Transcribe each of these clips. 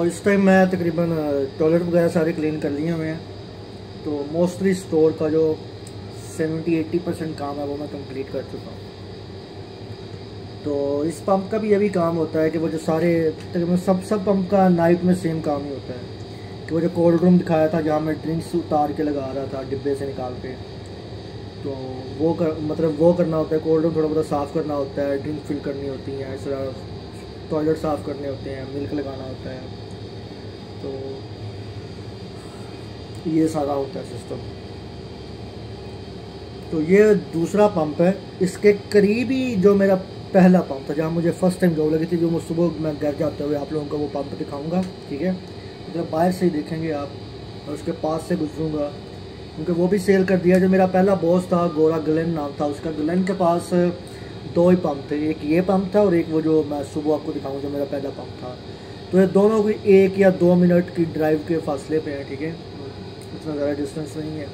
इस टाइम मैं तकरीबन टॉयलेट वगैरह सारे क्लीन कर लिए हुए हैं। तो मोस्टली स्टोर का जो 70-80% काम है वो मैं कंप्लीट कर चुका हूँ। तो इस पंप का भी ये भी काम होता है कि वो जो सारे तकरीबन सब पंप का नाइट में सेम काम ही होता है कि वो जो कोल्ड रूम दिखाया था जहाँ मैं ड्रिंक्स उतार के लगा रहा था डिब्बे से निकाल के, तो वो करना होता है। कोल्ड रूम थोड़ा बहुत साफ़ करना होता है, ड्रिंक फिल करनी होती हैं, इस तरह टॉयलेट साफ़ करने होते हैं, मिल्क लगाना होता है। तो ये सारा होता है सिस्टम। तो ये दूसरा पंप है। इसके करीब ही जो मेरा पहला पंप था जहाँ मुझे फ़र्स्ट टाइम जॉब लगी थी, जो मैं सुबह मैं घर जाते हुए आप लोगों को वो पंप दिखाऊंगा, ठीक है। मतलब बाहर से ही देखेंगे आप, और उसके पास से गुजरूँगा क्योंकि वो भी सेल कर दिया। जो मेरा पहला बॉस था गोरा, ग्लेन नाम था उसका, ग्लेन के पास 2 ही पंप थे, एक ये पंप था और एक वो जो मैं सुबह आपको दिखाऊंगा जो मेरा पहला पंप था। तो ये दोनों की 1 या 2 मिनट की ड्राइव के फासले पे है, ठीक है, इतना ज़्यादा डिस्टेंस नहीं है।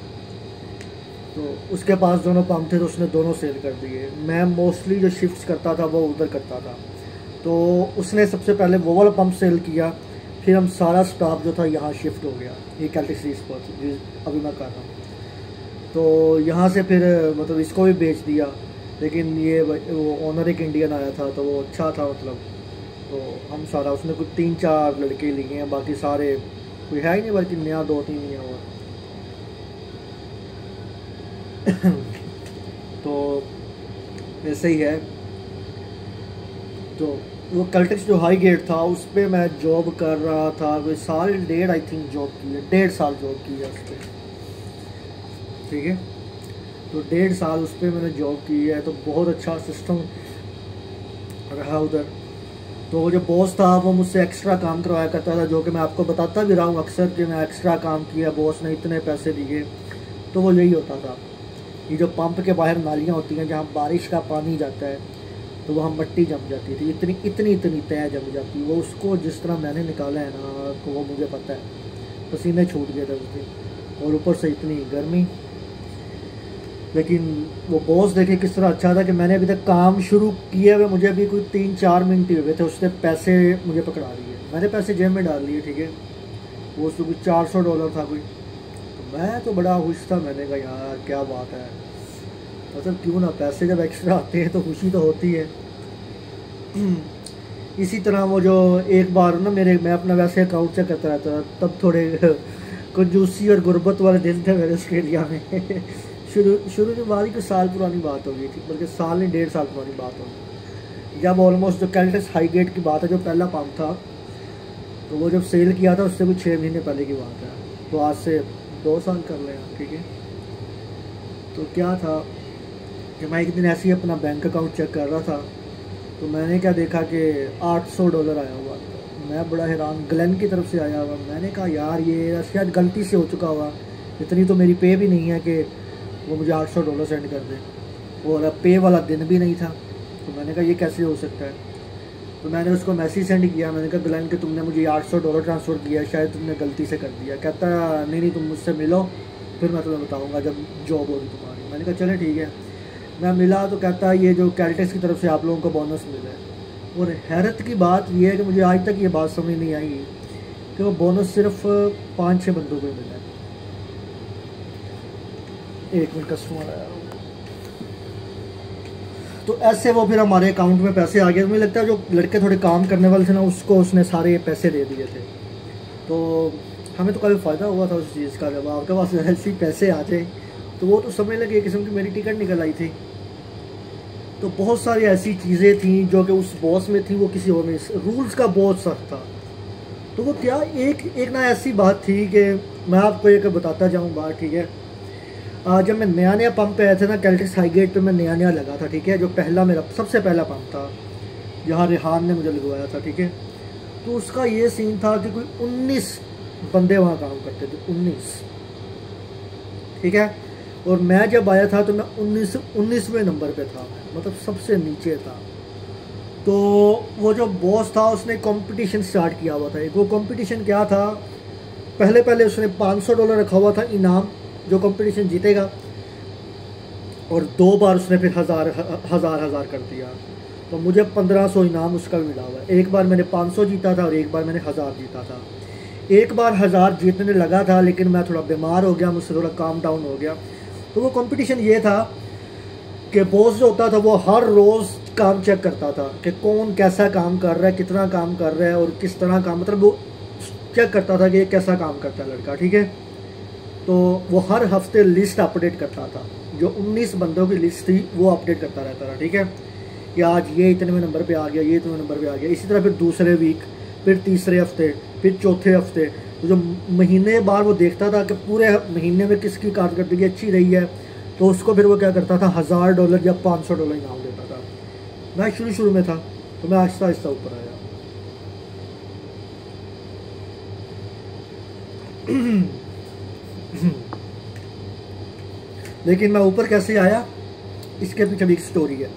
तो उसके पास दोनों पंप थे तो उसने दोनों सेल कर दिए। मैं मोस्टली जो शिफ्ट्स करता था वो उधर करता था, तो उसने सबसे पहले वो वाला पंप सेल किया, फिर हम सारा स्टाफ जो था यहाँ शिफ्ट हो गया, ये कैल्टिक सीरीज पर अभी मैं कर रहा हूँ। तो यहाँ से फिर मतलब इसको भी बेच दिया, लेकिन ये वो ओनर एक इंडियन आया था तो वो अच्छा था मतलब, तो हम सारा उसने कुछ 3-4 लड़के लिए हैं, बाकी सारे कोई है ही नहीं, बल्कि नया 2-3 ही है। और तो ऐसे ही है। तो वो कैल्टिक्स जो हाई गेट था उस पर मैं जॉब कर रहा था, कोई 1.5 आई थिंक जॉब की है, 1.5 साल जॉब की है उस पर, ठीक है। तो 1.5 साल उस पर मैंने जॉब की है, तो बहुत अच्छा सिस्टम रहा उधर। तो वो जो बॉस था वो मुझसे एक्स्ट्रा काम करवाया करता था, जो कि मैं आपको बताता भी रहा हूँ अक्सर कि मैं एक्स्ट्रा काम किया, बॉस ने इतने पैसे दिए। तो वो यही होता था, ये जो पंप के बाहर नालियाँ होती हैं जहाँ बारिश का पानी जाता है, तो वहाँ मिट्टी जम जाती थी, इतनी तय जम जाती, वो उसको जिस तरह मैंने निकाला है ना, तो वो मुझे पता है, पसीने छूट गए थे उस दिन, और ऊपर से इतनी गर्मी। लेकिन वो बॉस देखे किस तरह अच्छा था कि मैंने अभी तक काम शुरू किए हुए मुझे अभी कोई 3-4 मिनट ही हुए थे, उसने पैसे मुझे पकड़ा लिए, मैंने पैसे जेब में डाल लिए, ठीक है। वो उसको कुछ $400 था कोई, तो मैं तो बड़ा खुश था। मैंने कहा यार क्या बात है, मतलब क्यों ना, पैसे जब एक्स्ट्रा आते हैं तो खुशी तो होती है। इसी तरह वो जो एक बार ना मैं अपना वैसे अकाउंट चेक करता रहता था, तब थोड़े कंजूसी और गुर्बत वाले दिन थे मेरे ऑस्ट्रेलिया में। शुरू में बारी कुछ साल पुरानी बात होगी थी, बल्कि साल नहीं 1.5 साल पुरानी बात होगी, जब ऑलमोस्ट जो कैल्टिक्स हाई गेट की बात है, जो पहला पंप था, तो वो जब सेल किया था उससे कुछ 6 महीने पहले की बात है। तो आज से 2 साल कर लें, ठीक है। तो क्या था कि मैं एक दिन ऐसे ही अपना बैंक अकाउंट चेक कर रहा था, तो मैंने क्या देखा कि $800 आया हुआ था। मैं बड़ा हैरान, ग्लेन की तरफ से आया हुआ। मैंने कहा यार ये शायद गलती से हो चुका हुआ, इतनी तो मेरी पे भी नहीं है कि वो मुझे $800 सेंड कर दे, और अब पे वाला दिन भी नहीं था। तो मैंने कहा ये कैसे हो सकता है। तो मैंने उसको मैसेज सेंड किया, मैंने कहा ग्लेन कि तुमने मुझे $800 ट्रांसफ़र किया, शायद तुमने गलती से कर दिया। कहता नहीं तुम मुझसे मिलो, फिर मैं तुम्हें बताऊँगा जब जॉब होगी तुम्हारी। मैंने कहा चले ठीक है। मैं मिला तो कहता ये जो कैल्टिक्स की तरफ से आप लोगों को बोनस मिला है। और हैरत की बात यह है कि मुझे आज तक ये बात समझ नहीं आई कि वो बोनस सिर्फ 5-6 बंदों को मिला है। 1 मिनट कस्टमर आया। तो ऐसे वो फिर हमारे अकाउंट में पैसे आ गए। मुझे लगता है जो लड़के थोड़े काम करने वाले थे ना, उसको उसने सारे पैसे दे दिए थे। तो हमें तो काफ़ी फ़ायदा हुआ था उस चीज़ का। जब आपके पास ऐसे पैसे आ जाए तो वो तो समझ लगे एक किस्म की मेरी टिकट निकल आई थी। तो बहुत सारी ऐसी चीज़ें थी जो कि उस बॉस में थी, वो किसी और में, रूल्स का बहुत सख्त था। तो वो क्या एक ना ऐसी बात थी कि मैं आपको एक बताता जाऊँ बात, ठीक है। जब मैं नया पंप पे आया था ना, कैल्टिक्स हाई गेट पे मैं नया लगा था, ठीक है। जो पहला मेरा सबसे पहला पंप था जहाँ रेहान ने मुझे लगवाया था, ठीक है। तो उसका ये सीन था कि कोई 19 बंदे वहाँ काम करते थे, 19, ठीक है। और मैं जब आया था तो मैं 19वें नंबर पे था, मतलब सबसे नीचे था। तो वो जो बॉस था उसने कंपटीशन स्टार्ट किया हुआ था। एक वो कंपटीशन क्या था, पहले उसने $500 रखा हुआ था इनाम, जो कंपटीशन जीतेगा, और 2 बार उसने फिर हज़ार कर दिया। तो मुझे 1500 इनाम उसका भी मिला हुआ है। एक बार मैंने 500 जीता था और एक बार मैंने 1000 जीता था। एक बार 1000 जीतने लगा था, लेकिन मैं थोड़ा बीमार हो गया, मुझसे थोड़ा काम डाउन हो गया। तो वो कंपटीशन ये था कि बॉस जो होता था वो हर रोज़ काम चेक करता था कि कौन कैसा काम कर रहा है, कितना काम कर रहा है और किस तरह काम, मतलब वो चेक करता था कि ये कैसा काम करता है लड़का, ठीक है। तो वो हर हफ्ते लिस्ट अपडेट करता था, जो 19 बंदों की लिस्ट थी वो अपडेट करता रहता था, ठीक है। कि आज ये इतने में नंबर पे आ गया, ये इतने नंबर पे आ गया। इसी तरह फिर दूसरे वीक, फिर तीसरे हफ्ते, फिर चौथे हफ्ते। तो जो महीने बाद वो देखता था कि पूरे महीने में किसकी कारकर्दगी अच्छी रही है, तो उसको फिर वो क्या करता था, $1000 या $500 इनाम देता था। मैं शुरू में था, तो मैं आहिस्ता आहिस्ता ऊपर आया। लेकिन मैं ऊपर कैसे आया, इसके पीछे भी एक स्टोरी है।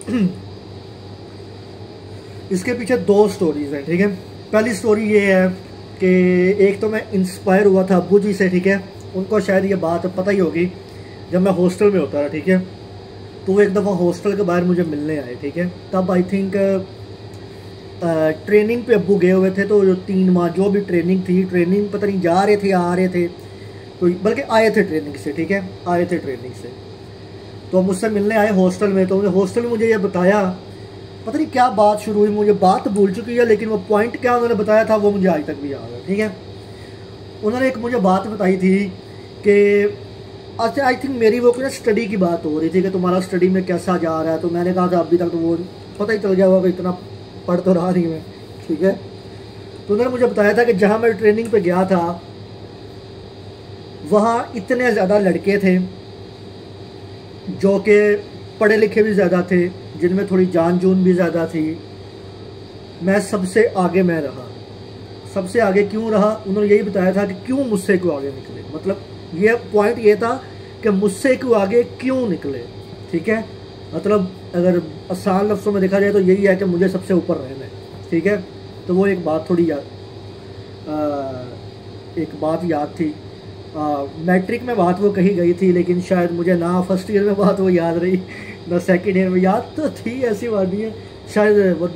इसके पीछे 2 स्टोरीज हैं, ठीक है। पहली स्टोरी ये है कि एक तो मैं इंस्पायर हुआ था अब्बू जी से, ठीक है। उनको शायद ये बात पता ही होगी, जब मैं हॉस्टल में होता था, ठीक है। तो वो एक दफ़ा हॉस्टल के बाहर मुझे मिलने आए, ठीक है। तब आई थिंक ट्रेनिंग पे अब्बू गए हुए थे। तो जो 3 माह जो भी ट्रेनिंग थी, ट्रेनिंग पता नहीं जा रहे थे या आ रहे थे, तो बल्कि आए थे ट्रेनिंग से, ठीक है, आए थे ट्रेनिंग से। तो मुझसे मिलने आए हॉस्टल में। तो हॉस्टल में मुझे ये बताया, पता नहीं क्या बात शुरू हुई, मुझे बात भूल चुकी है, लेकिन वो पॉइंट क्या उन्होंने बताया था वो मुझे आज तक भी याद है, ठीक है। उन्होंने एक मुझे बात बताई थी कि अच्छा, आई थिंक मेरी वो कोई स्टडी की बात हो रही थी कि तुम्हारा स्टडी में कैसा जा रहा है। तो मैंने कहा था अभी तक तो वो पता ही चल गया होगा कि इतना पढ़ तो रहा नहीं मैं, ठीक है। तो उन्होंने मुझे बताया था कि जहाँ मैं ट्रेनिंग पे गया था वहाँ इतने ज़्यादा लड़के थे जो कि पढ़े लिखे भी ज़्यादा थे, जिनमें थोड़ी जान जून भी ज़्यादा थी। मैं सबसे आगे मैं रहा। सबसे आगे क्यों रहा, उन्होंने यही बताया था कि क्यों मुझसे क्यों आगे निकले। मतलब ये पॉइंट ये था कि मुझसे क्यों आगे क्यों निकले, ठीक है। मतलब अगर आसान लफ्ज़ों में देखा जाए तो यही है कि मुझे सबसे ऊपर रहना है, ठीक है। तो वो एक बात थोड़ी एक बात याद थी। मैट्रिक में बात वो कही गई थी, लेकिन शायद मुझे ना फर्स्ट ईयर में बात वो याद रही ना सेकेंड ईयर में। याद तो थी, ऐसी बात नहीं है, शायद वो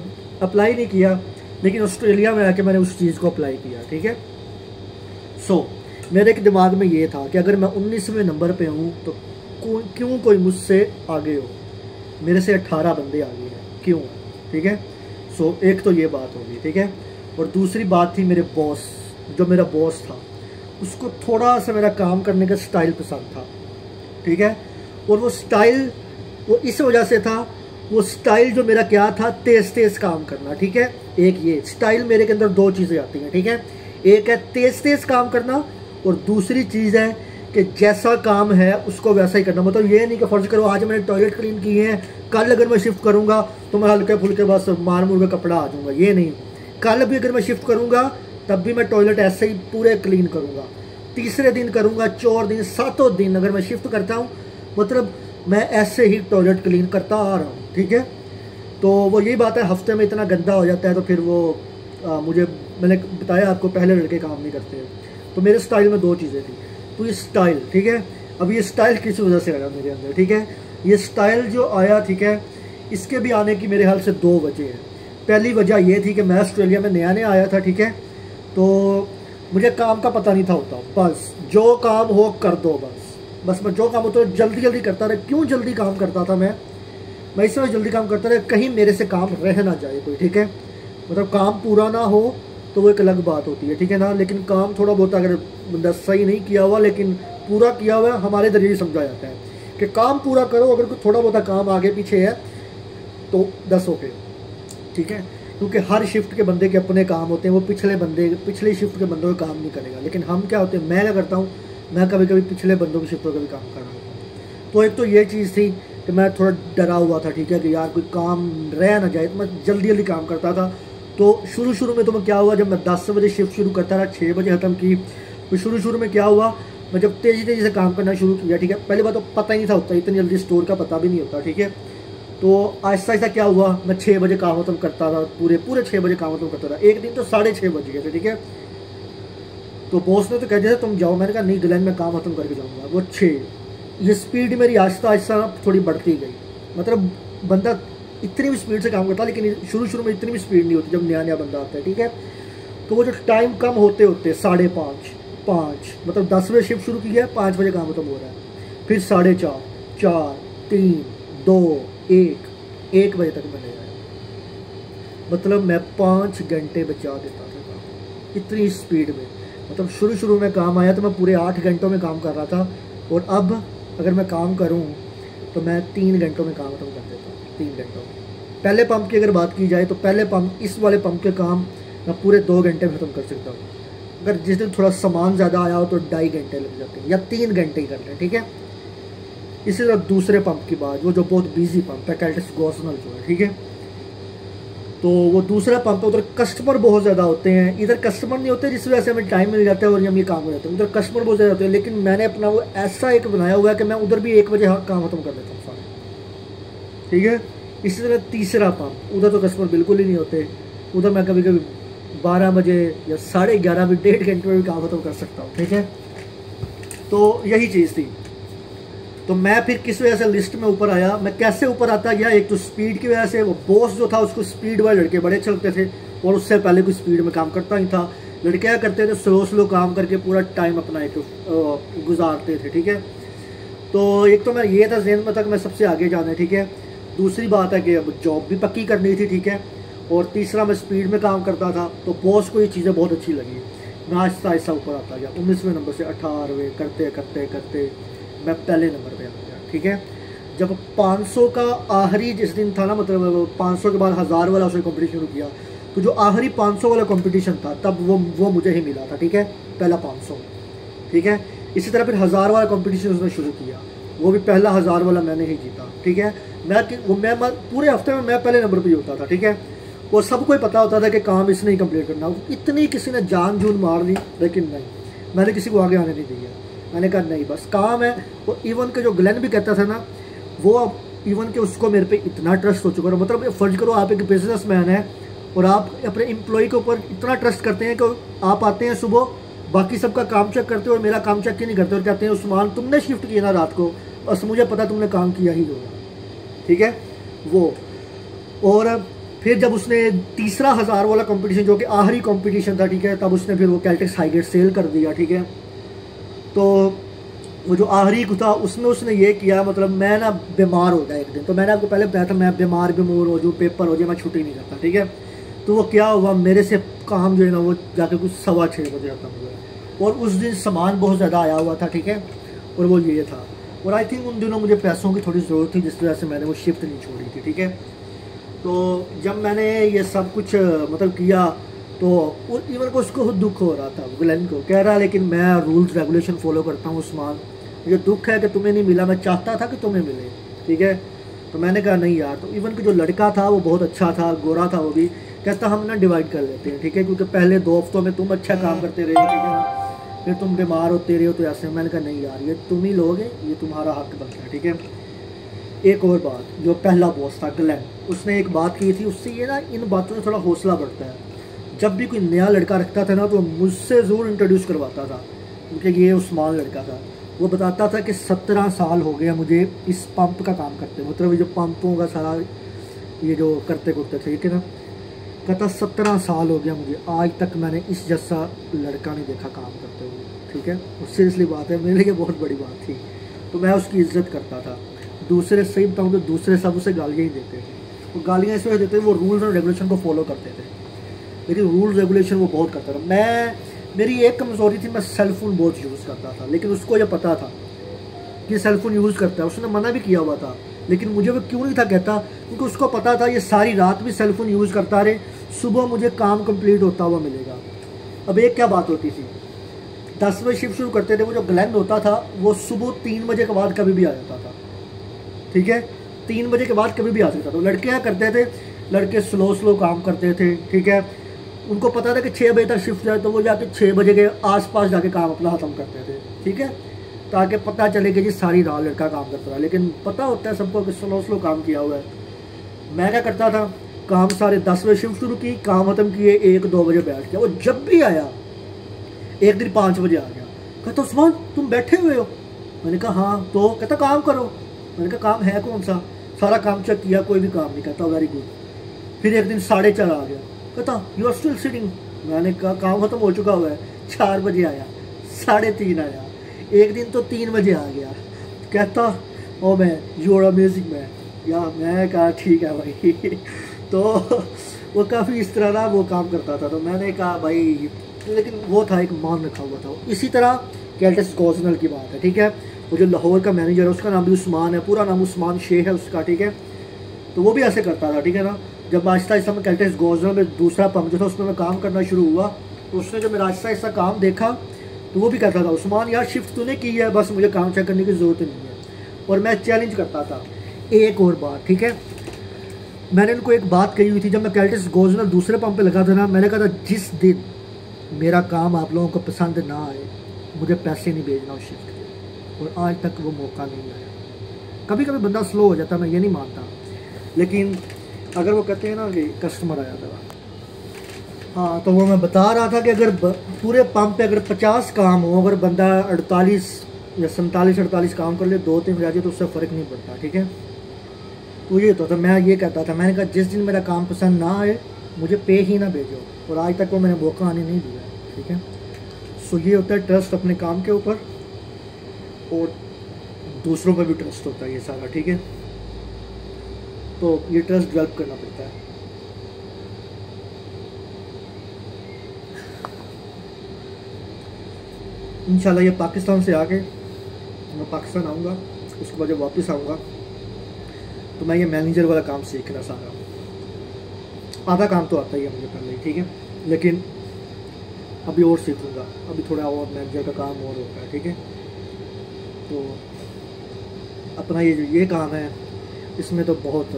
अप्लाई नहीं किया, लेकिन ऑस्ट्रेलिया में आके मैंने उस चीज़ को अप्लाई किया, ठीक है। सो मेरे के दिमाग में ये था कि अगर मैं 19वें नंबर पे हूँ तो क्यों कोई मुझसे आगे हो। मेरे से 18 बंदे आगे हैं, क्यों, ठीक है। सो एक तो ये बात होगी, ठीक है। और दूसरी बात थी मेरे बॉस, जो मेरा बॉस था उसको थोड़ा सा मेरा काम करने का स्टाइल पसंद था, ठीक है। और वो स्टाइल वो इस वजह से था, वो स्टाइल जो मेरा क्या था, तेज़ तेज़ काम करना, ठीक है। एक ये स्टाइल मेरे के अंदर 2 चीज़ें आती हैं, ठीक है। एक है तेज़ तेज़ काम करना और दूसरी चीज़ है कि जैसा काम है उसको वैसा ही करना। मतलब ये नहीं कि फ़र्ज़ करो आज मैंने टॉयलेट क्लीन किए हैं, कल अगर मैं शिफ्ट करूँगा तो मैं हल्के फुल्के बस मार मुर के कपड़ा आ जाऊँगा, ये नहीं। कल भी अगर मैं शिफ्ट करूँगा तब भी मैं टॉयलेट ऐसे ही पूरे क्लीन करूँगा, तीसरे दिन करूँगा, 4 दिन 7 दिन अगर मैं शिफ्ट करता हूँ, मतलब मैं ऐसे ही टॉयलेट क्लीन करता आ रहा हूँ, ठीक है। तो वो यही बात है, हफ्ते में इतना गंदा हो जाता है तो फिर वो मुझे, मैंने बताया आपको पहले लड़के काम नहीं करते हैं। तो मेरे स्टाइल में 2 चीज़ें थी। तो ये स्टाइल, ठीक है। अब ये स्टाइल किस वजह से आया मेरे अंदर, ठीक है। ये स्टाइल जो आया, ठीक है, इसके भी आने की मेरे ख्याल से 2 वजह हैं। पहली वजह ये थी कि मैं ऑस्ट्रेलिया में नया नया आया था, ठीक है। तो मुझे काम का पता नहीं था होता, बस जो काम हो कर दो, बस मैं जो काम हो तो जल्दी जल्दी करता रहा। क्यों जल्दी काम करता था मैं इस वजह जल्दी काम करता रहा, कहीं मेरे से काम रह ना जाए कोई, ठीक है। मतलब काम पूरा ना हो तो वो एक अलग बात होती है, ठीक है ना। लेकिन काम थोड़ा बहुत अगर बंदा सही नहीं किया हुआ लेकिन पूरा किया हुआ, हमारे जरिए समझा जाता है कि काम पूरा करो। अगर कोई थोड़ा बहुत काम आगे पीछे है तो 10 ओके, ठीक है। क्योंकि हर शिफ्ट के बंदे के अपने काम होते हैं, वो पिछले शिफ्ट के बंदों का काम नहीं करेगा। लेकिन हम क्या होते हैं, मैं क्या करता हूँ, मैं कभी कभी पिछले बंदों की शिफ्टों का भी काम कर रहा हूँ। तो एक तो ये चीज़ थी कि मैं थोड़ा डरा हुआ था, ठीक है, कि यार कोई काम रह ना जाए, तो मैं जल्दी जल्दी काम करता था। तो शुरू में तो मैं क्या हुआ, जब मैं 10 बजे शिफ्ट शुरू करता था, 6 बजे ख़त्म की, तो शुरू में क्या हुआ, मैं जब तेज़ी से काम करना शुरू किया, ठीक है। पहले बात तो पता ही नहीं था होता, इतनी जल्दी स्टोर का पता भी नहीं होता, ठीक है। तो आहिस्ता आहिस्ता क्या हुआ, मैं 6 बजे काम खत्म करता था, पूरे 6 बजे काम खत्म करता था। एक दिन तो 6:30 बज गए थे, ठीक है। तो बॉस ने तो कह दिया तुम जाओ, मैंने कहा नहीं गलैन, मैं काम खत्म करके जाऊँगा। वो 6, ये स्पीड मेरी आहिस्ता आहिस्ता थोड़ी बढ़ती गई। मतलब बंदा इतनी भी स्पीड से काम करता, लेकिन शुरू शुरू में इतनी भी स्पीड नहीं होती जब नया नया बंदा आता है, ठीक है। तो वो जो टाइम कम होते होते 5:30 5, मतलब 10 बजे शिफ्ट शुरू की है, 5 बजे काम खत्म हो रहा है, फिर 4:30 4 3 2 1 बजे तक मैंने आया, मतलब मैं 5 घंटे बचा देता था काम, इतनी स्पीड में। मतलब शुरू शुरू में काम आया तो मैं पूरे 8 घंटों में काम कर रहा था, और अब अगर मैं काम करूं तो मैं 3 घंटों में काम खत्म कर देता हूँ, 3 घंटों में। पहले पंप की अगर बात की जाए तो पहले पंप, इस वाले पंप के काम मैं पूरे 2 घंटे में ख़त्म कर सकता हूँ। अगर जिस दिन थोड़ा सामान ज़्यादा आया हो तो 2.5 घंटे लग जाते हैं, या 3 घंटे ही कर लें, ठीक है। इसी तरह दूसरे पंप की बात, वो जो बहुत बिजी पंप है, कैल्टेक्स गॉसनल जो है, ठीक है। तो वो दूसरा पंप है, उधर कस्टमर बहुत ज़्यादा होते हैं, इधर कस्टमर नहीं होते, जिस वजह से हमें टाइम मिल जाता है और हम ये काम हो जाता है। उधर कस्टमर बहुत ज़्यादा होते हैं, लेकिन मैंने अपना वो ऐसा एक बनाया हुआ है कि मैं उधर भी 1 बजे काम खत्म कर देता हूँ सारा, ठीक है। इसी तरह तीसरा पंप, उधर तो कस्टमर बिल्कुल ही नहीं होते, उधर मैं कभी कभी 12 बजे या 11:30 भी 1.5 घंटे में भी काम खत्म कर सकता हूँ, ठीक है। तो यही चीज़ थी। तो मैं फिर किस वजह से लिस्ट में ऊपर आया, मैं कैसे ऊपर आता गया, एक तो स्पीड की वजह से। वो बॉस जो था उसको स्पीड वाले लड़के बड़े अच्छे लगते थे, और उससे पहले कोई स्पीड में काम करता नहीं था। लड़के क्या करते थे, स्लो स्लो काम करके पूरा टाइम अपना एक गुजारते थे, ठीक है। तो एक तो मैं ये था ज़हन में था कि मैं सबसे आगे जाना है, ठीक है। दूसरी बात है कि अब जॉब भी पक्की करनी थी, ठीक है। और तीसरा मैं स्पीड में काम करता था, तो बॉस को ये चीज़ें बहुत अच्छी लगी। मैं आहिस्ता आहिस्ता ऊपर आता गया, 19वें नंबर से 18वें करते करते करते मैं पहले नंबर पे आ गया, ठीक है। जब 500 का आखिरी जिस दिन था ना, मतलब 500 के बाद 1000 वाला उसने कंपटीशन शुरू किया, तो जो आखिरी 500 वाला कंपटीशन था तब वो मुझे ही मिला था, ठीक है, पहला 500, ठीक है। इसी तरह फिर 1000 वाला कंपटीशन उसने शुरू किया, वो भी पहला 1000 वाला मैंने ही जीता, ठीक है। मैं पूरे हफ्ते में मैं पहले नंबर पर ही होता था, ठीक है। और सबको ही पता होता था कि काम इसने ही कंप्लीट करना। इतनी किसी ने जान जून मार दी, लेकिन नहीं, मैंने किसी को आगे आने नहीं दिया। मैंने कहा नहीं, बस काम है। और इवन के जो ग्लेन भी कहता था ना, वो अब इवन के उसको मेरे पे इतना ट्रस्ट हो चुका है। मतलब फर्ज करो आप एक बिजनेसमैन है और आप अपने एम्प्लॉय के ऊपर इतना ट्रस्ट करते हैं कि आप आते हैं सुबह, बाकी सबका काम चेक करते हो और मेरा काम चेक ही नहीं करते, और कहते हैं उस्मान तुमने शिफ्ट किया ना रात को, बस मुझे पता तुमने काम किया ही होगा, ठीक है वो। और फिर जब उसने तीसरा 1000 वाला कंपटीशन, जो कि आखिरी कंपटीशन था, ठीक है, तब उसने फिर वो कैल्टेक्स हाईगेट सेल कर दिया, ठीक है। तो वो जो आखिरी था उसमें उसने ये किया, मतलब मैं ना बीमार हो गया एक दिन, तो मैंने आपको पहले बताया था मैं बीमार हो जाऊँ, पेपर हो जाए, मैं छुट्टी नहीं करता, ठीक है। तो वो क्या हुआ, मेरे से काम जो है ना वो जाके कुछ 6:15 बजे खत्म हुआ, और उस दिन सामान बहुत ज़्यादा आया हुआ था, ठीक है। और वो ये था, और आई थिंक उन दिनों मुझे पैसों की थोड़ी ज़रूरत थी, जिस वजह से मैंने वो शिफ्ट नहीं छोड़ी थी, ठीक है। तो जब मैंने ये सब कुछ मतलब किया, तो इवन को उसको दुख हो रहा था, ग्लेन को कह रहा, लेकिन मैं रूल्स रेगुलेशन फॉलो करता हूँ उस्मान, मुझे दुख है कि तुम्हें नहीं मिला, मैं चाहता था कि तुम्हें मिले, ठीक है। तो मैंने कहा नहीं यार। तो इवन कि जो लड़का था वो बहुत अच्छा था, गोरा था, वो भी कहता हम ना डिवाइड कर लेते हैं, ठीक है, क्योंकि पहले 2 हफ्तों में तुम अच्छा काम करते रहे, ठीक है ना, फिर तुम बीमार होते रहे हो, तो ऐसे। मैंने कहा नहीं यार, ये तुम ही लोगे, ये तुम्हारा हक बनता है, ठीक है। एक और बात, जो पहला बॉस था ग्लेन, उसने एक बात की थी, उससे ये ना इन बातों में थोड़ा हौसला बढ़ता है। जब भी कोई नया लड़का रखता था ना, तो मुझसे ज़रूर इंट्रोड्यूस करवाता था, क्योंकि ये उस्मान लड़का था। वो बताता था कि 17 साल हो गया मुझे इस पंप का काम करते, मतलब ये जो पंपों का सारा ये जो करते थे, ठीक है ना। कहता 17 साल हो गया मुझे, आज तक मैंने इस जैसा लड़का नहीं देखा काम करते हुए, ठीक है। और सीरियसली बात है, मेरे लिए बहुत बड़ी बात थी। तो मैं उसकी इज्जत करता था। दूसरे सही बताऊँ तो दूसरे सब उसे गालियाँ ही देते थे। वो गालियाँ इस वजह देते थे, वो रूल्स और रेगुलेशन को फॉलो करते थे, लेकिन रूल्स रेगुलेशन वो बहुत करता था। मेरी एक कमज़ोरी थी, मैं सेलफोन बहुत यूज़ करता था, लेकिन उसको ये पता था कि सेलफोन यूज़ करता है, उसने मना भी किया हुआ था, लेकिन मुझे वो क्यों नहीं था कहता, क्योंकि उसको पता था ये सारी रात भी सेलफोन यूज़ करता रहे, सुबह मुझे काम कंप्लीट होता हुआ मिलेगा। अब एक क्या बात होती थी, 10 बजे शिफ्ट शुरू करते थे, वो जो ग्लेन होता था वो सुबह 3 बजे के बाद कभी भी आ जाता था, ठीक है, 3 बजे के बाद कभी भी आ सकता था। लड़के क्या करते थे, लड़के स्लो काम करते थे, ठीक है। उनको पता था कि 6 बजे तक शिफ्ट जाए, तो वो जाके 6 बजे के आसपास जाके काम अपना ख़त्म करते थे, ठीक है, ताकि पता चले कि जी सारी रात लड़का काम करता रहा। लेकिन पता होता है सबको कि स्लो काम किया हुआ है। मैं क्या करता था, काम सारे 10 बजे शिफ्ट शुरू की, काम ख़त्म किए, 1-2 बजे बैठ गया। वो जब भी आया, एक दिन 5 बजे आ गया, कहता उस्मान तुम बैठे हुए हो? मैंने कहा हाँ। तो कहता काम करो। मैंने कहा काम है कौन सा? सारा काम चेक किया, कोई भी काम नहीं करता, वेरी गुड। फिर एक दिन 4:30 आ गया, कहता यू आर स्टिल सिटिंग। मैंने कहा काम खत्म हो चुका हुआ है। 4 बजे आया, 3:30 आया, एक दिन तो 3 बजे आ गया। कहता oh man you are amazing man, या मैं कहा ठीक है भाई। तो वो काफ़ी इस तरह ना वो काम करता था। तो मैंने कहा भाई, लेकिन वो था एक मान रखा हुआ था। इसी तरह कैल्टस गॉजनल की बात है, ठीक है। वो जो लाहौर का मैनेजर है उसका नाम भी उस्मान है, पूरा नाम उस्मान शेख है उसका, ठीक है। तो वो भी ऐसे करता था, ठीक है ना। जब आहिस्ता आहिस्ता मैं कैल्टस गॉजनल में दूसरा पंप जो था उसमें मैं काम करना शुरू हुआ, तो उसने जो मेरा आहिस्ता आहिस्ता काम देखा तो वो भी कहता था उस्मान यार शिफ्ट तूने की है, बस मुझे काम चेक करने की ज़रूरत नहीं है। और मैं चैलेंज करता था। एक और बात, ठीक है, मैंने इनको एक बात कही हुई थी जब मैं कैल्टस गॉजनल दूसरे पंप पे लगा था ना, मैंने कहा था जिस दिन मेरा काम आप लोगों को पसंद ना आए मुझे पैसे नहीं भेजना उस शिफ्ट के। और आज तक वो मौका नहीं आया। कभी कभी बंदा स्लो हो जाता, मैं ये नहीं मानता, लेकिन अगर वो कहते हैं ना कि कस्टमर आया था, हाँ, तो वो मैं बता रहा था कि अगर पूरे पंप पे अगर 50 काम हो, अगर बंदा 48 या 47-48 काम कर ले, 2-3 हो जाए तो उससे फ़र्क नहीं पड़ता, ठीक है। तो ये तो मैं ये कहता था, मैंने कहा जिस दिन मेरा काम पसंद ना आए मुझे पे ही ना भेजो। और आज तक वो मैंने मौका आने नहीं दिया, ठीक है। सो ये होता है ट्रस्ट अपने काम के ऊपर, और दूसरों पर भी ट्रस्ट होता है ये सारा, ठीक है। तो ये ट्रस्ट डेवलप करना पड़ता है। इंशाल्लाह ये पाकिस्तान से आके मैं पाकिस्तान आऊँगा, उसके बाद जब वापस आऊँगा तो मैं ये मैनेजर वाला काम सीखना सारा। आधा काम तो आता ही है मुझे पहले ही, ठीक है, लेकिन अभी और सीखूँगा। अभी थोड़ा और मैनेजर का काम और होता है, ठीक है। तो अपना ये काम है, इसमें तो बहुत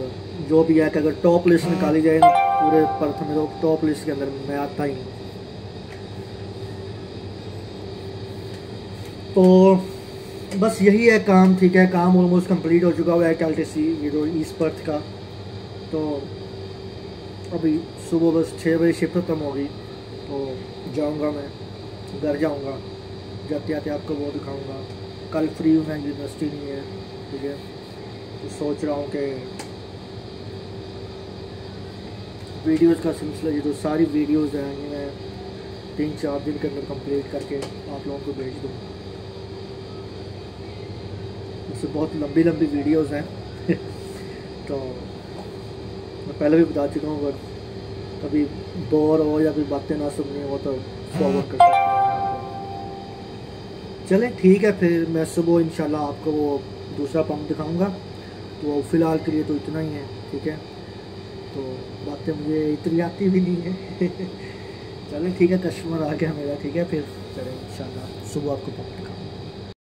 जो भी है कि अगर टॉप लिस्ट निकाली जाए ना पूरे पर्थ में, तो टॉप लिस्ट के अंदर मैं आता ही हूँ। तो बस यही है काम, ठीक है। काम ऑलमोस्ट कंप्लीट हो चुका हुआ है कैल्टस ये जो ईस्ट पर्थ का। तो अभी सुबह बस 6 बजे शिफ्ट खत्म होगी, तो जाऊंगा, मैं घर जाऊंगा, जाते आते आपको वो दिखाऊंगा। कल फ्री हूँ, मैं यूनिवर्सिटी नहीं है, ठीक है। तो सोच रहा हूँ कि वीडियोज़ का सिलसिला, ये जो सारी वीडियोज़ हैं ये मैं 3-4 दिन के अंदर कंप्लीट करके आप लोगों को भेज दूँ। उससे बहुत लंबी लंबी वीडियोज़ हैं। तो मैं पहले भी बता चुका हूँ, अगर कभी बोर हो या कोई बातें ना सुननी हो तो फॉरवर्ड कर सकते हैं। चलें ठीक है, फिर मैं सुबह इंशाल्लाह आपको वो दूसरा पंप दिखाऊंगा। तो फ़िलहाल के लिए तो इतना ही है, ठीक है। तो बातें मुझे इतनी आती भी नहीं है। चलें ठीक है, कस्टमर आ गया मेरा, ठीक है। फिर चलें इंशाल्लाह सुबह आपको पंप दिखाऊंगा।